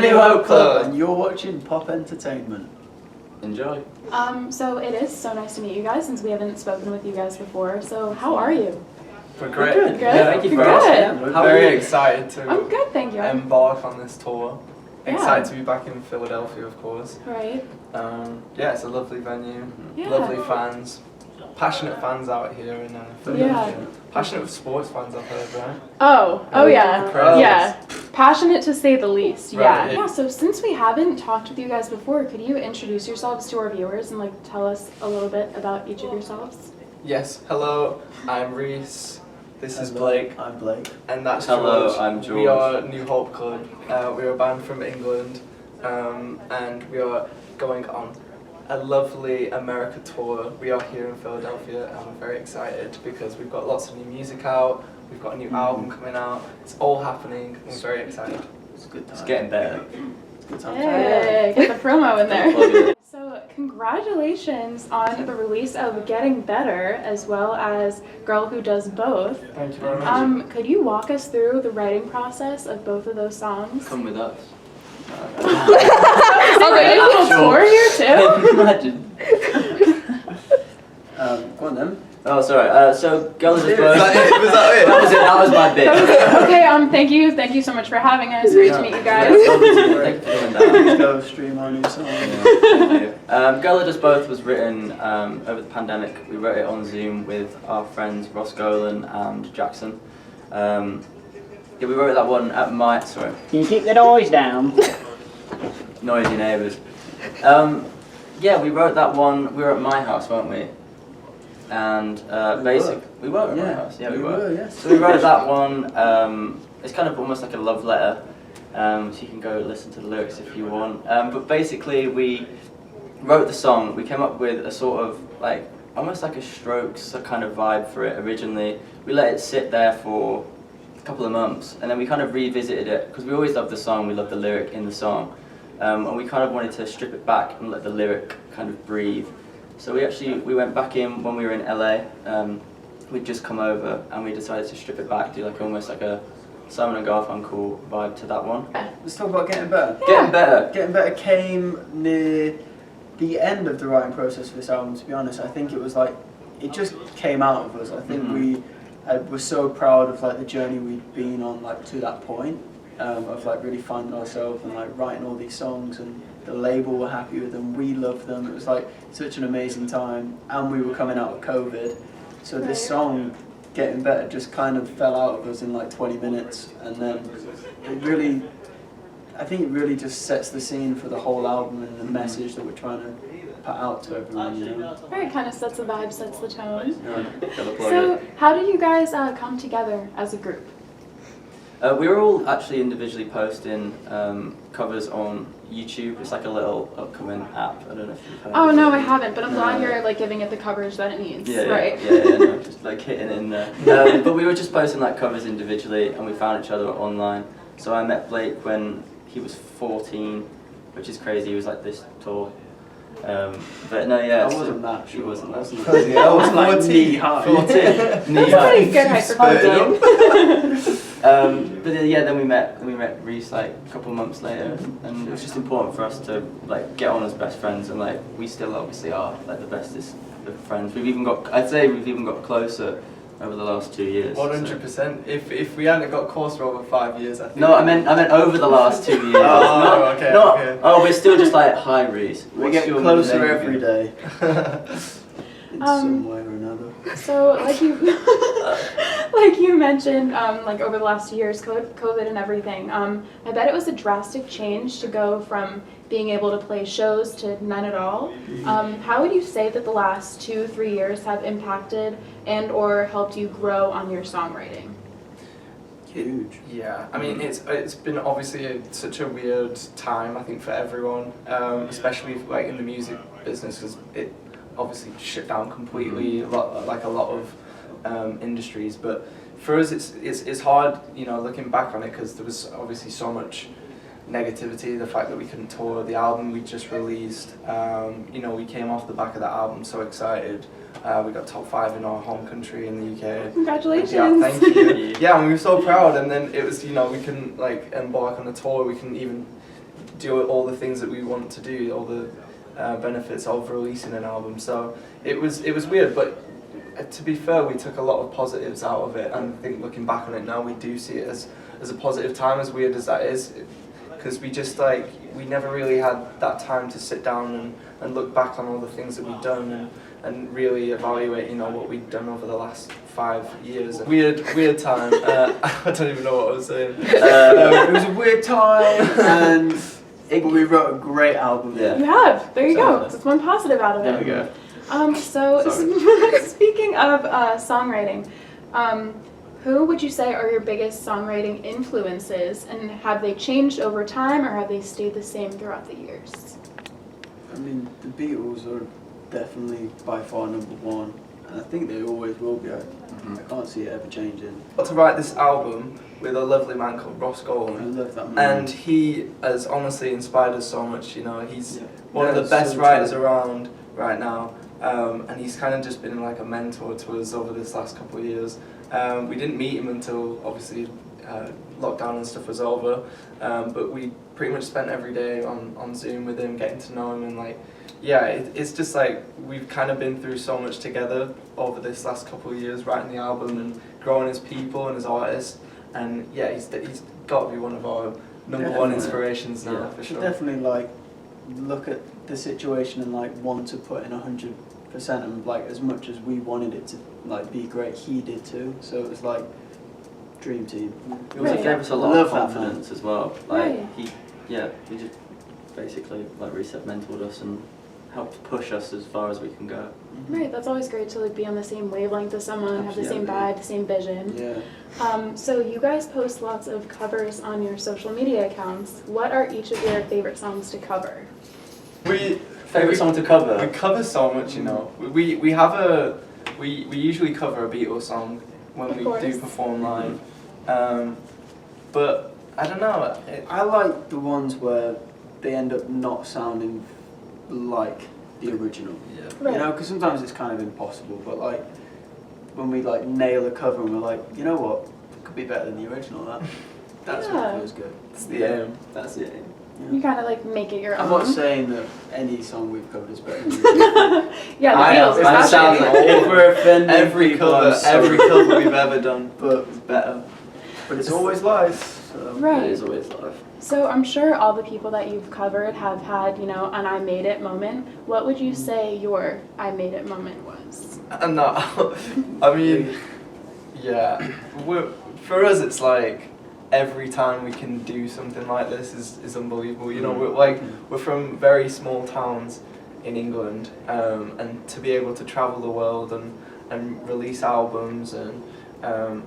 New Hope Club. And you're watching Pop Entertainment. Enjoy. So it is so nice to meet you guys since we haven't spoken with you guys before. So how are you? We're great. Good. Yeah, thank you for Good. asking. We're How are very you? excited to I'm good, thank you. embark on this tour. Yeah. Excited to be back in Philadelphia, of course. Right. Yeah, it's a lovely venue. Yeah. Lovely fans. Passionate fans out here in Philadelphia. Yeah. Passionate sports fans, I've heard, right? Oh yeah. Crowds. Yeah. Passionate to say the least. Yeah. Right. Yeah. So since we haven't talked with you guys before, could you introduce yourselves to our viewers and tell us a little bit about each of yourselves? Yes, hello, I'm Reece. This is Blake. I'm Blake. And that's Hello, George. I'm George. We are New Hope Club. We're a band from England, and we are going on a lovely America tour. We are here in Philadelphia, and we're very excited because we've got lots of new music out. We've got a new album coming out. It's all happening. We're very excited. It's a good time. It's getting better. It's a good time. Hey, get the promo in Plug there. it. So congratulations on the release of Getting Better as well as Girl Who Does Both. Thank you very much. Could you walk us through the writing process of both of those songs? Come with us. Is there a little tour here too? Imagine. Go on then. Oh, sorry. So, Girl Who Does Both. Was that it? Was that it? That was it. That was my bit. Okay, thank you so much for having us. Great to meet you guys. Thank you for coming down. Let's go stream our new song. Thank you. Girl Who Does Both was written over the pandemic. We wrote it on Zoom with our friends Ross Golan and Jackson. Yeah, we wrote that one at my... Sorry. Can you keep the noise down? Noisy neighbours. Yeah, we wrote that one. We were at my house, weren't we? And we were at my house. Yeah, we were. Yes. So we wrote that one. It's kind of almost like a love letter. So you can go listen to the lyrics if you want. But basically, we wrote the song. We came up with a sort of almost like a Strokes kind of vibe for it originally. We let it sit there for a couple of months, and then we kind of revisited it because we always loved the song. We loved the lyric in the song, and we kind of wanted to strip it back and let the lyric kind of breathe. So we went back in when we were in LA. We'd just come over and we decided to strip it back, do almost like a Simon and Garfunkel vibe to that one. Let's talk about Getting Better. Yeah. Getting better. Getting Better came near the end of the writing process for this album, to be honest. I think it was it just came out of us. I think we were so proud of the journey we'd been on to that point, of really finding ourselves and writing all these songs, and the label were happy with them, we loved them. It was such an amazing time, and we were coming out of COVID. So this song, Getting Better, just kind of fell out of us in 20 minutes, and then I think it really just sets the scene for the whole album and the message that we're trying to put out to everyone, you know? Right, kind of sets the vibe, sets the tone. Gotta plug So it. how did you guys come together as a group? We were all actually individually posting covers on YouTube. It's like a little upcoming app. I don't know if you've heard Oh of no, it. I haven't, but I'm glad you're giving it the coverage that it needs. Yeah, right. no, just hitting it in there. But we were just posting covers individually, and we found each other online. So I met Blake when he was 14, which is crazy. He was this tall. But no, yeah. I wasn't that sure. He wasn't that sure. Crazy. I was 14. knee high. 14. Knee That's pretty high. good height for 14. But yeah, then we met Reece a couple of months later, and it was just important for us to get on as best friends, and we still obviously are the bestest of friends. I'd say we've even got closer over the last 2 years. 100%. If we hadn't got close for over 5 years, I think. No, I meant over the last 2 years. Okay. Oh, we're still just hi Reece. We What's get your closer name every again? day. In some way or another. So like you mentioned, over the last 2 years, COVID and everything, I bet it was a drastic change to go from being able to play shows to none at all. How would you say that the last 2-3 years have impacted and or helped you grow on your songwriting? Huge. Yeah, I mean it's been obviously such a weird time, I think, for everyone, especially in the music business, because it obviously shut down completely, a lot of industries. But for us, it's hard, looking back on it, because there was obviously so much negativity. The fact that we couldn't tour the album we just released, we came off the back of that album so excited. We got top 5 in our home country in the UK. Congratulations! Yeah, thank you. Yeah, and we were so proud. And then it was, we couldn't embark on a tour. We couldn't even do all the things that we want to do, all the benefits of releasing an album. So it was weird, but to be fair, we took a lot of positives out of it, and I think looking back on it now, we do see it as a positive time, as weird as that is, because we just we never really had that time to sit down and look back on all the things that we've done and really evaluate, what we've done over the last 5 years. Weird time. I don't even know what I was saying. It was a weird time, and we wrote a great album. Yeah. You have. There you go. That's one positive out of it. There we go. So speaking of songwriting, who would you say are your biggest songwriting influences, and have they changed over time, or have they stayed the same throughout the years? I mean, the Beatles are definitely by far number one, and I think they always will be. I can't see it ever changing. Got to write this album with a lovely man called Ross I Golan, love that man. and he has honestly inspired us so much. He's one of Yeah, the best so writers true. around right now, and he's kind of just been like a mentor to us over this last couple of years. We didn't meet him until obviously lockdown and stuff was over, but we pretty much spent every day on Zoom with him, getting to know him, and it's just we've kind of been through so much together over this last couple of years, writing the album and growing as people and as artists, and he's got to be one of our number one inspirations now, for sure. Definitely look at the situation and want to put in 100%, and as much as we wanted it to be great, he did too. So it was dream team. It also gave us a lot of confidence as well. Right. He just basically, Reece said, mentored us and helped push us as far as we can go. Right, that's always great to be on the same wavelength as someone, have the same vibe, the same vision. Yeah. So you guys post lots of covers on your social media accounts. What are each of your favorite songs to cover? Favorite song to cover? We cover so much, We usually cover a Beatles song when we do perform live, but I don't know. I like the ones where they end up not sounding like the original. Yeah. Right. Because sometimes it's kind of impossible, but when we nail a cover and we're like, you know what, it could be better than the original. That's what feels good. It's the aim. That's the aim. You kind of make it your own. I'm not saying that any song we've covered is better than the original. Yeah, the Beatles especially. If we're offending every people, I'm sorry. every cover we've ever done, but It's better. it's always live. So. Right. It is always live. So I'm sure all the people that you've covered have had, an I made it moment. What would you say your I made it moment was? No, I mean, for us it's every time we can do something like this is unbelievable. We're from very small towns in England, and to be able to travel the world and release albums and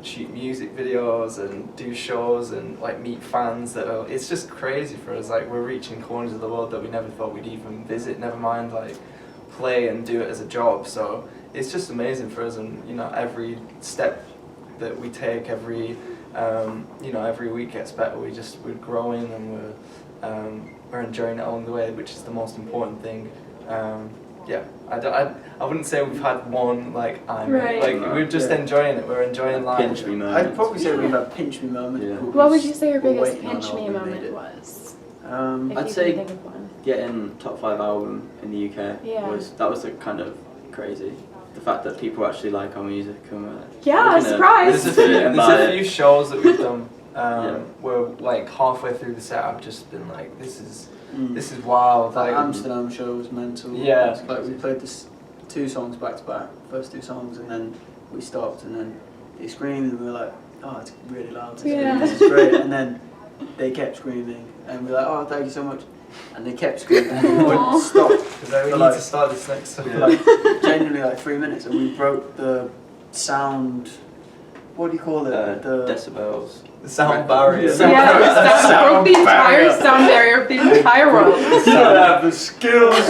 shoot music videos and do shows and meet fans it's just crazy for us. We're reaching corners of the world that we never thought we'd even visit, never mind play and do it as a job. So it's just amazing for us, and every step that we take, every week gets better. We're growing, and we're enjoying it along the way, which is the most important thing. I wouldn't say we've had one we're just enjoying it. We're enjoying life. Pinch me moment. I'd probably say we've had pinch me moments. Yeah. What would you say your We're biggest waiting on pinch me how we made moment it. was? Um, If I'd you say can think of one. getting top 5 album in the UK Yeah. was kind of crazy. The fact that people actually like our music and we're Yeah, we're gonna surprise! listen to it and buy There's a it. few shows that we've done where halfway through the set I've just been this is wild. that Amsterdam show was mental. Yeah. We played this 2 songs back to back, first 2 songs, and then we stopped, and then they screamed, and we were like, oh, it's really loud. This is great. And then they kept screaming, and we were like, oh, thank you so much. And they kept screaming, and we wouldn't stop. Because we need to start this next song. Genuinely 3 minutes, and we broke the sound. What do you call it? The decibels. The sound barrier. Broke the entire sound barrier of the entire world. You don't have the skills.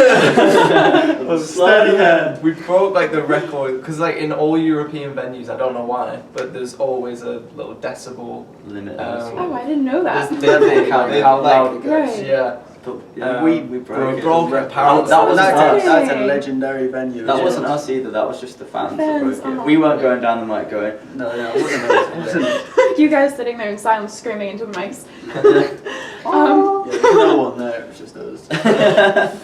Of steady hand. We broke the record because in all European venues, I don't know why, but there's always a little decibel Limit. Oh, I didn't know that. How loud it goes. Right. Yeah. we broke it. Apparently. That's a legendary venue. That wasn't us either, that was just the fans that Fans, broke it. oh. We weren't going down the mic going, No, it wasn't us. You guys sitting there in silence screaming into the mics. Yeah, no one there, it was just us.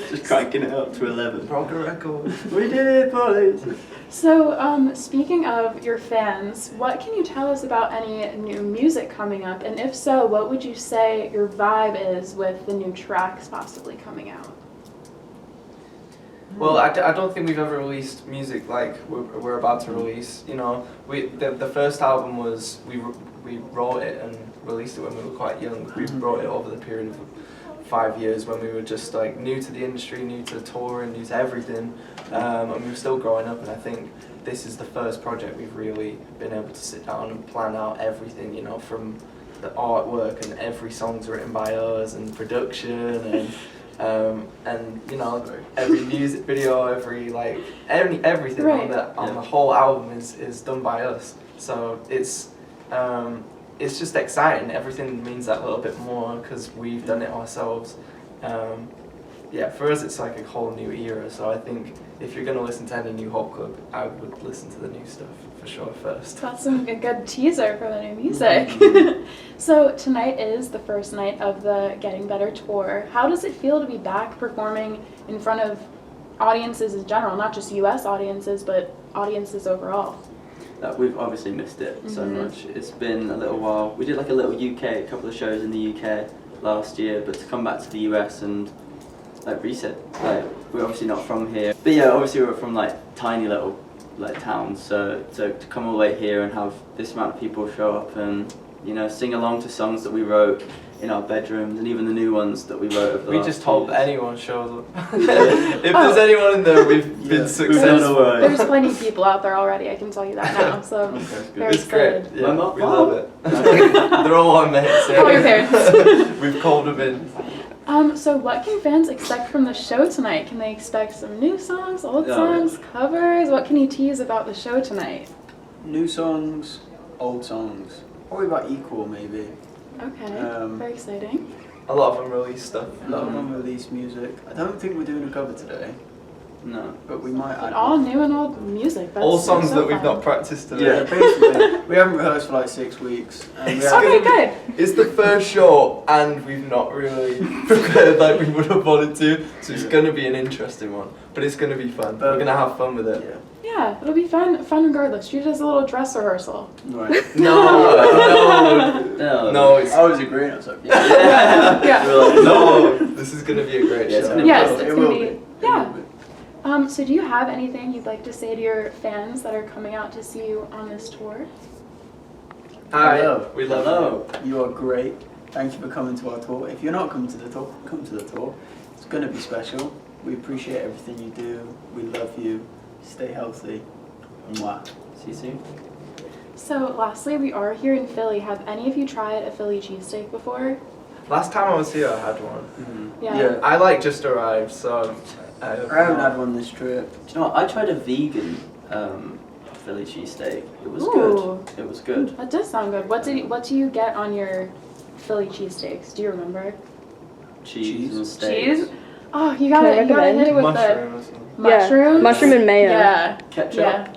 Just cranking it up to 11. Broke a record. We did it, boys! So, speaking of your fans, what can you tell us about any new music coming up? And if so, what would you say your vibe is with the new tracks possibly coming out? Well, I don't think we've ever released music like we're about to release. You know, the first album was we wrote it and released it when we were quite young. We wrote it over the period of 5 years when we were just like new to the industry, new to touring, new to everything, and we were still growing up. And I think this is the first project we've really been able to sit down and plan out everything. You know, from the artwork, and every song's written by us, and production, and you know, every music video, everything Right. on the whole album is done by us. So it's just exciting. Everything means that little bit more because we've done it ourselves. Yeah, for us it's like a whole new era. So I think if you're gonna listen to any new Hope Club, I would listen to the new stuff for sure first. That's a good teaser for the new music. So tonight is the first night of the Getting Better tour. How does it feel to be back performing in front of audiences in general, not just US audiences, but audiences overall? We've obviously missed it so much. It's been a little while. We did like a little a couple of shows in the UK last year, but to come back to the US and like Reece said, like we're obviously not from here. But yeah, obviously we're from like tiny little like towns, so to come all the way here and have this amount of people show up and, you know, sing along to songs that we wrote in our bedrooms and even the new ones that we wrote over the We last just few hope years. anyone shows up. If there's anyone in there, we've been successful. There's plenty of people out there already, I can tell you that now, so Okay, that's good. very It's great. excited. Yeah, My mum- we love it. They're all our mates. All your parents. We've called them in. So what can fans expect from the show tonight? Can they expect some new songs, old Yeah. songs, covers? What can you tease about the show tonight? New songs, old songs, probably about equal maybe. Okay, very exciting. A lot of them release stuff. A lot of them release music. I don't think we're doing a cover today, No. but we might But add all one. new and old music. That's All songs so that we've fun. not practiced today. Yeah, basically. We haven't rehearsed for like 6 weeks. And we It's haven't- Okay, good. It's the first show and we've not really prepared like we would have wanted to, so it's going to be an interesting one. But it's going to be fun. We're going to have fun with it. Yeah. Yeah, it'll be fun regardless. Treat it as a little dress rehearsal. Right. No, it's... I was agreeing. I was like, yeah. Yeah. No, this is going to be a great Yeah, it's show. gonna be Yes, cool. it's It gonna will be. It Yeah. will be. So do you have anything you'd like to say to your fans that are coming out to see you on this tour? Hi, Hello. we love Hello. You are great. Thank you for coming to our tour. If you're not coming to the tour, come to the tour. It's going to be special. We appreciate everything you do. We love you. Stay healthy. Mwah. See you soon. So lastly, we are here in Philly. Have any of you tried a Philly cheesesteak before? you. Last time I was here, I had one. Yeah. I like just arrived, so... I haven't had one this trip. Do you know what? I tried a vegan Philly cheesesteak. It was Ooh. good. It was good. That does sound good. What do you get on your Philly cheesesteaks? Do you remember? Cheese and steak. Cheese? Oh, you Can I gotta hit it with Mushrooms. the mushrooms. Yeah, mushroom and mayo. Yeah. Ketchup. Yeah.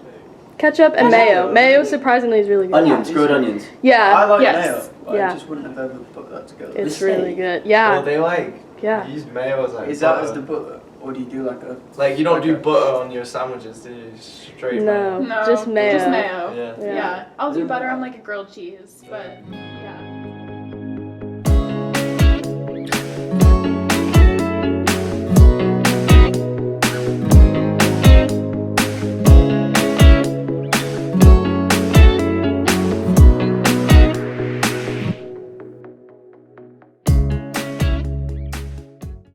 Ketchup and mayo. Mayo surprisingly is really good. Onions, grilled onions. I Yeah, like Yes. mayo, but Yeah. I just wouldn't have ever put that together. it's The really steak. good. Well, Yeah, they like yeah. use mayo as like Is that butter. as the butter? Or do you do like a... Like you don't do Okay. butter on your sandwiches, do you? Straight No. mayo. No. Just mayo. Just mayo. Yeah. Yeah. I'll do Yeah. butter on like a grilled cheese, but yeah.